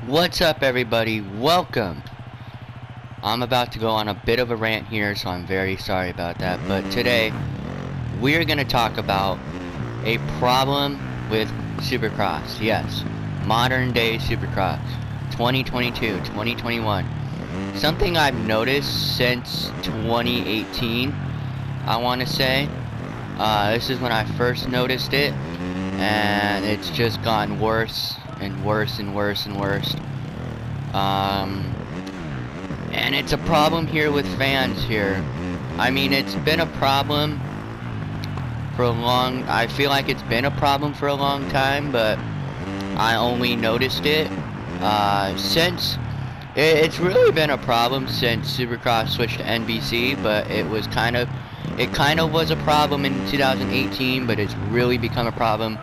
What's up, everybody? Welcome. I'm about to go on a bit of a rant here, so I'm very sorry about that. But today, we're going to talk about a problem with Supercross. Yes, modern day Supercross. 2022, 2021. Something I've noticed since 2018, I want to say. This is when I first noticed it, and it's just gotten worse and worse and worse and worse. And it's a problem here with fans here. I mean, it's been a problem for I feel like it's been a problem for a long time, but I only noticed it since it's really been a problem since Supercross switched to NBC, but it kind of was a problem in 2018, but it's really become a problem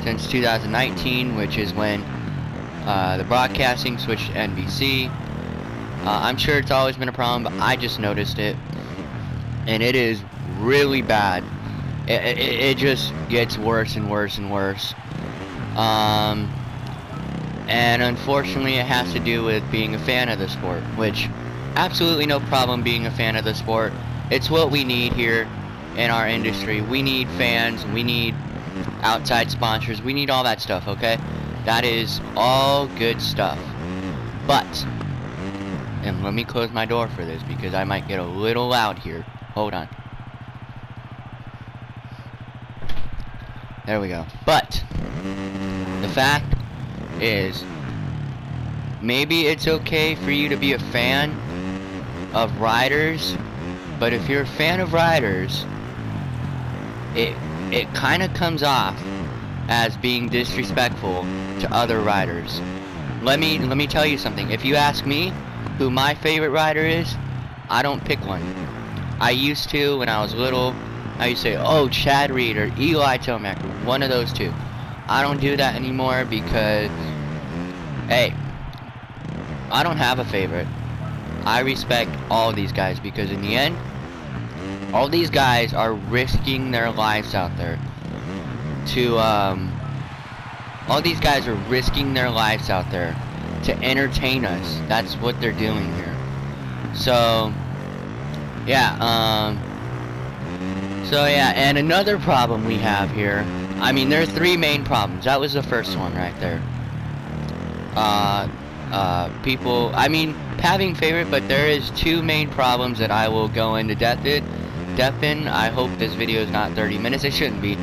since 2019, which is when the broadcasting switched to NBC. I'm sure it's always been a problem, but I just noticed it, and it is really bad. It just gets worse and worse and worse. And unfortunately, it has to do with being a fan of the sport, which absolutely no problem being a fan of the sport. It's what we need here in our industry. We need fans, we need outside sponsors, we need all that stuff, okay? That is all good stuff. But, and let me close my door for this because I might get a little loud here. Hold on. There we go. But the fact is, maybe it's okay for you to be a fan of riders, but if you're a fan of riders, it kind of comes off as being disrespectful to other riders. Let me tell you something. If you ask me who my favorite rider is, I don't pick one. I used to when I was little. I used to say, oh, Chad Reed or Eli Tomac, one of those two. I don't do that anymore because, hey, I don't have a favorite. I respect all these guys because in the end, all these guys are risking their lives out there to, all these guys are risking their lives out there to entertain us. That's what they're doing here. So, yeah, and another problem we have here, I mean, there are three main problems. That was the first one right there. People, I mean, having favorite, but there is two main problems that I will go into depth in. I hope this video is not 30 minutes. It shouldn't be.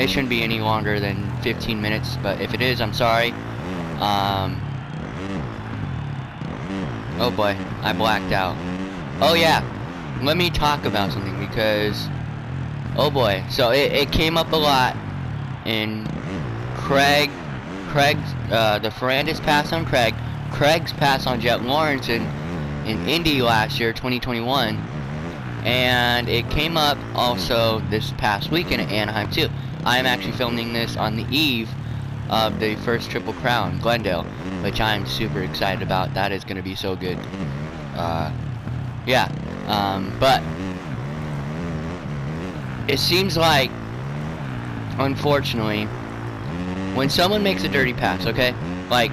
It shouldn't be any longer than 15 minutes, but if it is, I'm sorry. Oh boy, I blacked out. Oh yeah, let me talk about something because, oh boy, so it came up a lot in Craig's, the Ferrandis pass on Craig's pass on Jet Lawrence in Indy last year, 2021, and it came up also this past weekend at Anaheim too. I am actually filming this on the eve of the first Triple Crown, Glendale, which I'm super excited about. That is going to be so good. But it seems like, unfortunately, when someone makes a dirty pass, okay, like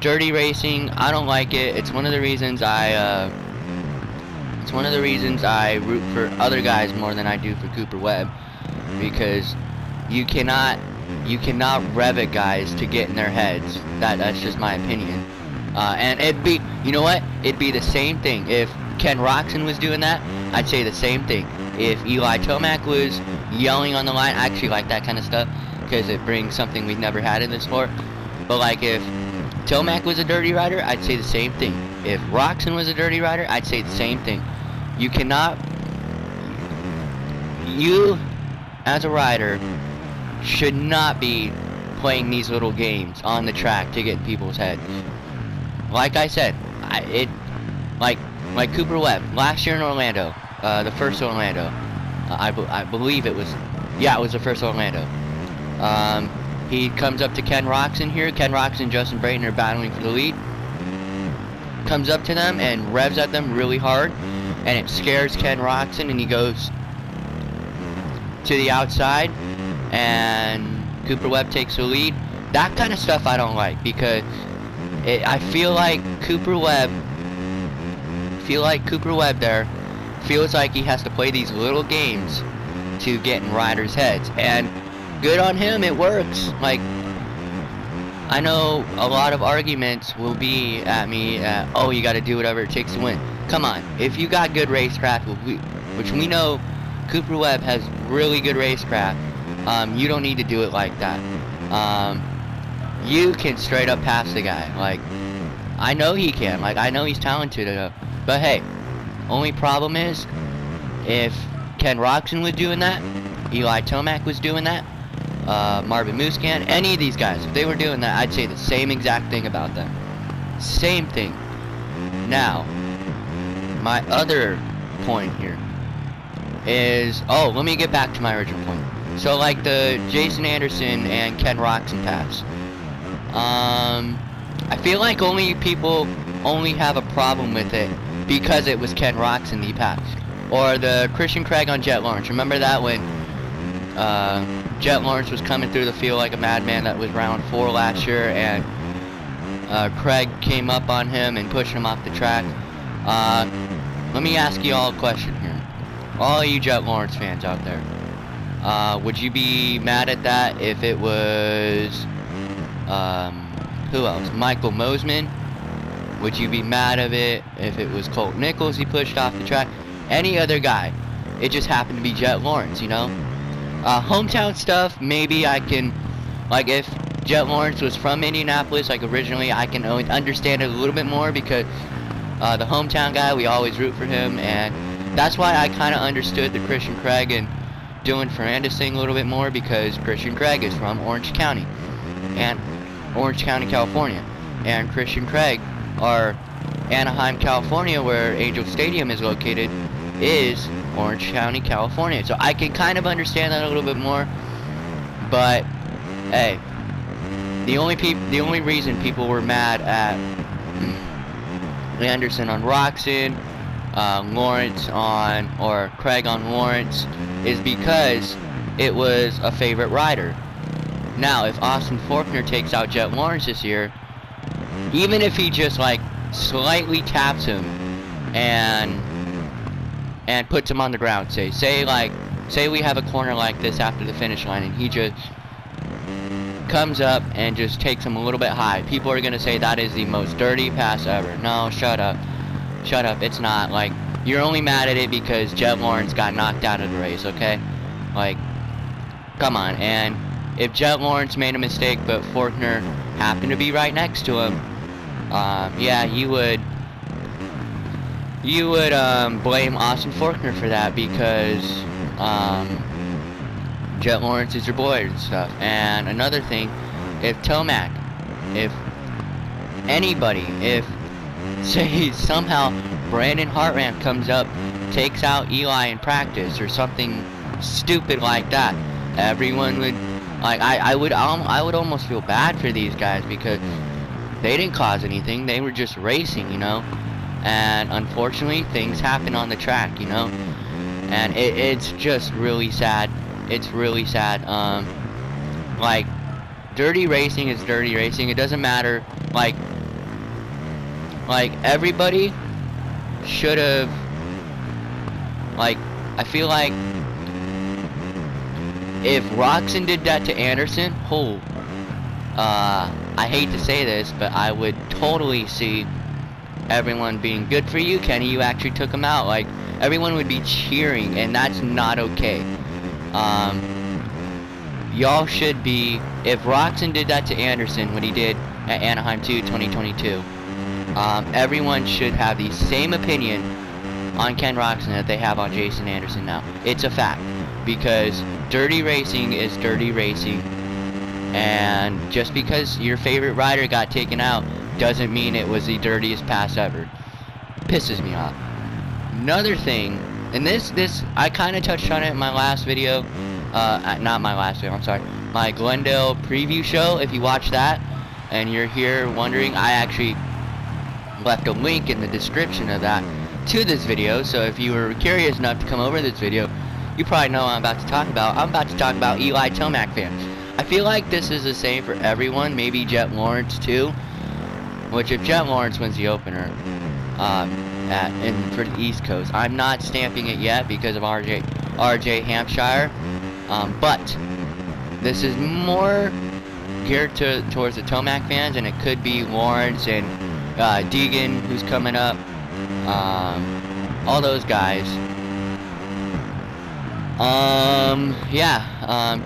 dirty racing, I don't like it. It's one of the reasons I root for other guys more than I do for Cooper Webb, because you cannot rev it, guys, to get in their heads. That's just my opinion. And it'd be, you know what? It'd be the same thing if Ken Roczen was doing that. I'd say the same thing. If Eli Tomac was yelling on the line, I actually like that kind of stuff because it brings something we've never had in the sport. But like if Tomac was a dirty rider, I'd say the same thing. If Roczen was a dirty rider, I'd say the same thing. You as a rider should not be playing these little games on the track to get in people's heads. Like I said, like Cooper Webb last year in Orlando, the first Orlando, I believe it was the first Orlando. He comes up to Ken Roczen here. Ken Roczen and Justin Brayton are battling for the lead. Comes up to them and revs at them really hard, and it scares Ken Roczen, and he goes to the outside, and Cooper Webb takes the lead. That kind of stuff I don't like, because I feel like Cooper Webb there feels like he has to play these little games to get in riders' heads, and good on him, it works. Like, I know a lot of arguments will be at me, oh, you got to do whatever it takes to win. Come on, if you got good racecraft, which we know Cooper Webb has really good racecraft, you don't need to do it like that. You can straight up pass the guy. Like, I know he can. Like, I know he's talented enough. But hey, only problem is, if Ken Roczen was doing that, Eli Tomac was doing that, Marvin Muscan, any of these guys, if they were doing that, I'd say the same exact thing about them. Same thing. Now, my other point here is, oh, let me get back to my original point. So, like the Jason Anderson and Ken Roczen pass, I feel like people only have a problem with it because it was Ken Roczen he passed. Or the Christian Craig on Jet Lawrence. Remember that when Jet Lawrence was coming through the field like a madman? That was round 4 last year, and Craig came up on him and pushed him off the track. Let me ask you all a question here. All you Jet Lawrence fans out there. Would you be mad at that if it was, who else? Michael Mosman? Would you be mad of it if it was Colt Nichols he pushed off the track? Any other guy? It just happened to be Jet Lawrence, you know? Hometown stuff, maybe I can, like if Jet Lawrence was from Indianapolis, like originally, I can understand it a little bit more because the hometown guy, we always root for him, and that's why I kind of understood the Christian Craig and Dylan Ferrandis thing a little bit more, because Christian Craig is from Orange County, California, and Christian Craig, or Anaheim, California, where Angel Stadium is located, is Orange County, California. So I can kind of understand that a little bit more. But hey, the only reason people were mad at Anderson on Roczen, Lawrence on, or Craig on Lawrence, is because it was a favorite rider. Now, if Austin Faulkner takes out Jet Lawrence this year, even if he just like slightly taps him and puts him on the ground, say we have a corner like this after the finish line, and he just comes up and just takes him a little bit high, people are gonna say that is the most dirty pass ever. No, shut up, it's not. Like, you're only mad at it because Jet Lawrence got knocked out of the race, okay? Like, come on. And if Jet Lawrence made a mistake but Faulkner happened to be right next to him, yeah, you would blame Austin Faulkner for that, because Jet Lawrence is your boy and stuff. And another thing, if Tomac, if anybody, if say somehow Brandon Hartranft comes up, takes out Eli in practice or something stupid like that, everyone would, like, I would almost feel bad for these guys, because they didn't cause anything, they were just racing, you know? And unfortunately, things happen on the track, you know? And it's just really sad. It's really sad. Like, dirty racing is dirty racing. It doesn't matter. Like everybody should have, like, I feel like if Roczen did that to Anderson, I hate to say this, but I would totally see everyone being, good for you, Kenny, you actually took him out. Like, everyone would be cheering, and that's not okay. Y'all should be, if Roczen did that to Anderson, what he did at Anaheim 2 2022, everyone should have the same opinion on Ken Roczen that they have on Jason Anderson now. It's a fact, because dirty racing is dirty racing, and just because your favorite rider got taken out doesn't mean it was the dirtiest pass ever. Pisses me off. Another thing, and this I kind of touched on it in my last video, not my last video, I'm sorry, my Glendale Preview show. If you watch that and you're here wondering, I actually left a link in the description of that to this video, so if you were curious enough to come over this video, you probably know what I'm about to talk about. I'm about to talk about Eli Tomac fans. I feel like this is the same for everyone, maybe Jet Lawrence too. which if Jet Lawrence wins the opener, for the East Coast, I'm not stamping it yet because of RJ Hampshire, but this is more geared towards the Tomac fans, and it could be Lawrence and Deegan, who's coming up, all those guys.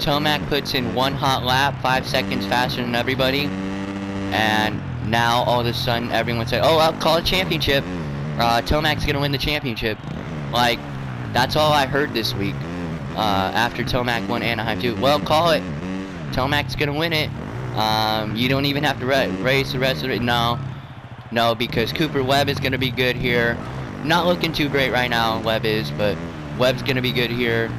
Tomac puts in one hot lap, 5 seconds faster than everybody, and now all of a sudden everyone said, oh, I'll call it championship. Tomac's gonna win the championship. Like, that's all I heard this week. After Tomac won Anaheim too. Well, call it. Tomac's gonna win it. You don't even have to race the rest of it. No, because Cooper Webb is gonna be good here. Not looking too great right now, Webb is, but Webb's gonna be good here.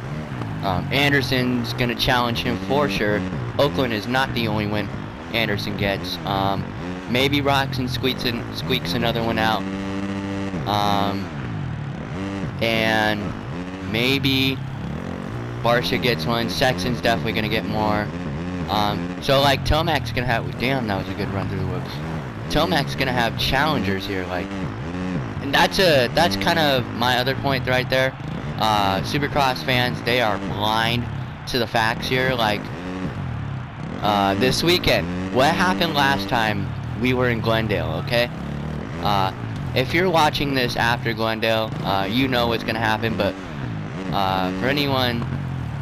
Anderson's gonna challenge him for sure. Oakland is not the only win Anderson gets. Maybe Roxon squeaks another one out. And maybe Barsha gets one. Sexton's definitely gonna get more. So like Tomac's gonna have, damn, that was a good run through the whoops. Tomac's gonna have challengers here, like, and that's kind of my other point right there. Supercross fans, they are blind to the facts here. Like, this weekend, what happened last time we were in Glendale, okay? If you're watching this after Glendale, you know what's gonna happen, but for anyone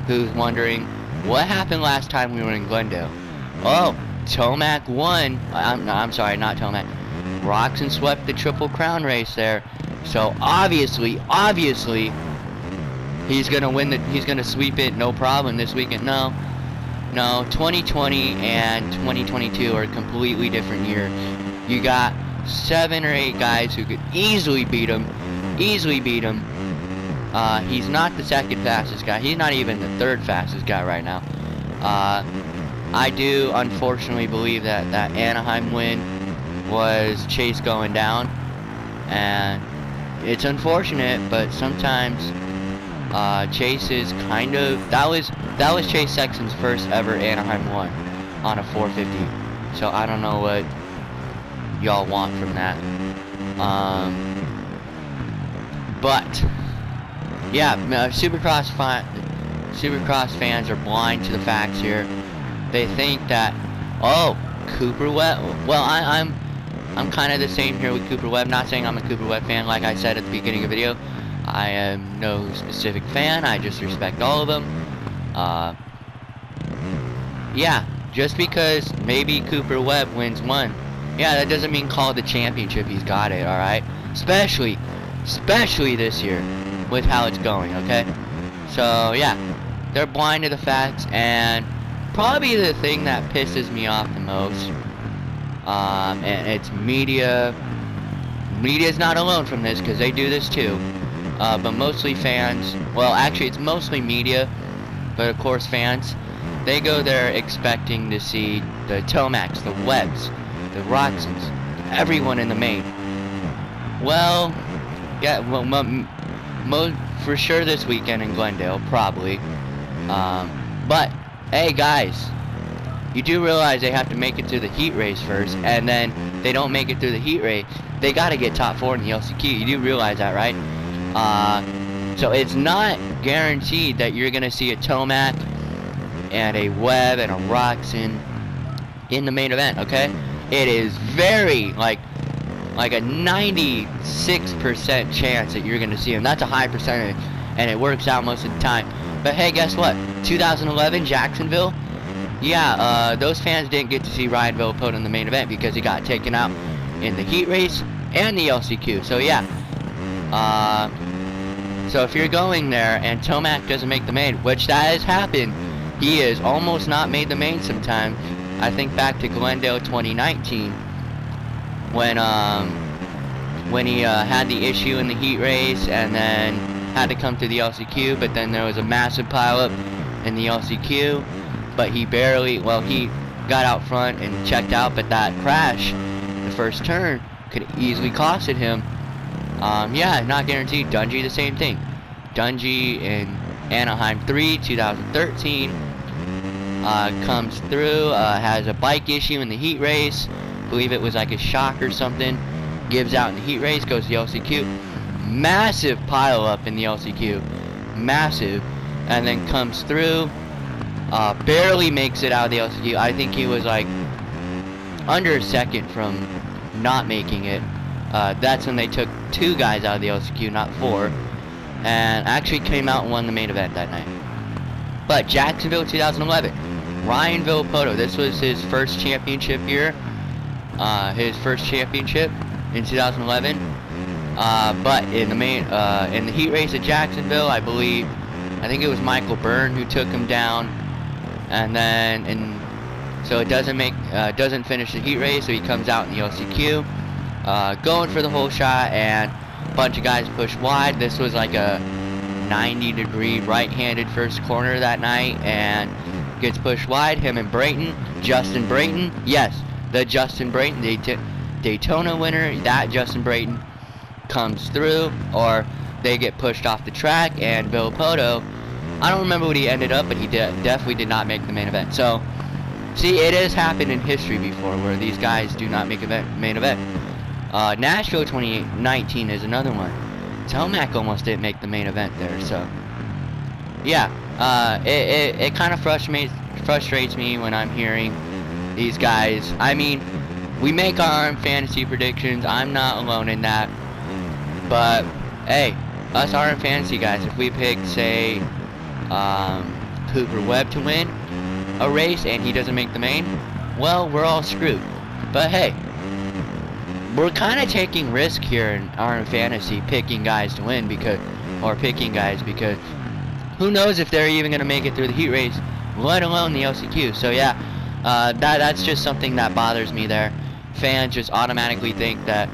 who's wondering, what happened last time we were in Glendale? Oh, Tomac won. I'm sorry, not Tomac. Roxon swept the Triple Crown race there. So obviously, he's gonna win he's gonna sweep it, no problem this weekend. No, 2020 and 2022 are completely different years. You got 7 or 8 guys who could easily beat him. He's not the second fastest guy. He's not even the third fastest guy right now. I do unfortunately believe that Anaheim win was Chase going down, and it's unfortunate, but sometimes Chase is kind of, that was Chase Sexton's first ever Anaheim one on a 450. So I don't know what y'all want from that. But yeah, Supercross fans are blind to the facts here. They think that, oh, Cooper Webb. Well, I'm kind of the same here with Cooper Webb. Not saying I'm a Cooper Webb fan, like I said at the beginning of the video. I am no specific fan. I just respect all of them. Yeah, just because maybe Cooper Webb wins one, yeah, that doesn't mean call it the championship. He's got it, all right. Especially this year with how it's going. Okay, so yeah, they're blind to the facts, and probably the thing that pisses me off the most, and it's media. Media's not alone from this, because they do this too, but mostly fans. Well, actually, it's mostly media, but of course fans. They go there expecting to see the Tomacs, the Webbs, the Roxons, everyone in the main. Well, yeah, well, for sure this weekend in Glendale, probably. But hey guys, you do realize they have to make it through the heat race first, and then they don't make it through the heat race, they got to get top 4 in the LCQ. You do realize that, right? So it's not guaranteed that you're gonna see a Tomac and a Webb and a Roxon in the main event. Okay, it is very like a 96% chance that you're gonna see them. That's a high percentage, and it works out most of the time. But hey, guess what? 2011 Jacksonville, yeah, those fans didn't get to see Ryan Villapota in the main event because he got taken out in the heat race and the LCQ. So yeah, so if you're going there and Tomac doesn't make the main, which that has happened, he has almost not made the main sometimes. I think back to Glendale 2019 when he had the issue in the heat race and then had to come to the LCQ, but then there was a massive pileup in the LCQ, but he barely, well, he got out front and checked out, but that crash, the first turn, could easily costed him. Yeah, not guaranteed. Dungey, the same thing. Dungey in Anaheim 3, 2013, comes through, has a bike issue in the heat race, believe it was like a shock or something, gives out in the heat race, goes to the LCQ. Massive pile up in the LCQ. Massive. And then comes through. Barely makes it out of the LCQ. I think he was like under a second from not making it. That's when they took 2 guys out of the LCQ, not 4. And actually came out and won the main event that night. But Jacksonville 2011. Ryan Villapoto. This was his first championship year. His first championship in 2011. But in the heat race at Jacksonville, I think it was Michael Byrne who took him down, and then so it doesn't finish the heat race, so he comes out in the LCQ, going for the whole shot, and a bunch of guys push wide. This was like a 90-degree right-handed first corner that night, and gets pushed wide. Him and Justin Brayton, yes, the Justin Brayton, Daytona winner, that Justin Brayton comes through, or they get pushed off the track, and Villapoto, I don't remember what he ended up, but he definitely did not make the main event. So, see, it has happened in history before where these guys do not make a main event. Nashville 2019 is another one. Tomac almost didn't make the main event there, so yeah, it kind of frustrates me when I'm hearing these guys. I mean, we make our own fantasy predictions. I'm not alone in that. But hey, us RM fantasy guys, if we pick, say, Cooper Webb to win a race and he doesn't make the main, well, we're all screwed. But hey, we're kind of taking risk here in RM fantasy, picking guys to win because who knows if they're even going to make it through the heat race, let alone the LCQ. So yeah, that's just something that bothers me there. Fans just automatically think that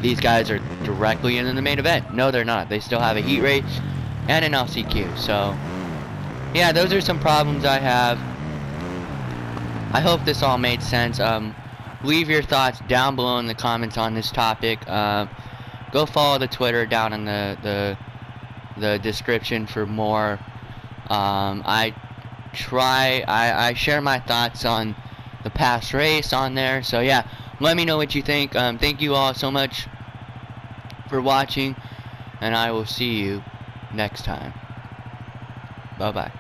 these guys are directly in the main event. No, they're not. They still have a heat race and an LCQ. So yeah, those are some problems I have. I hope this all made sense. Leave your thoughts down below in the comments on this topic. Go follow the Twitter down in the description for more. I share my thoughts on the past race on there. So yeah, let me know what you think. Thank you all so much for watching, and I will see you next time. Bye bye.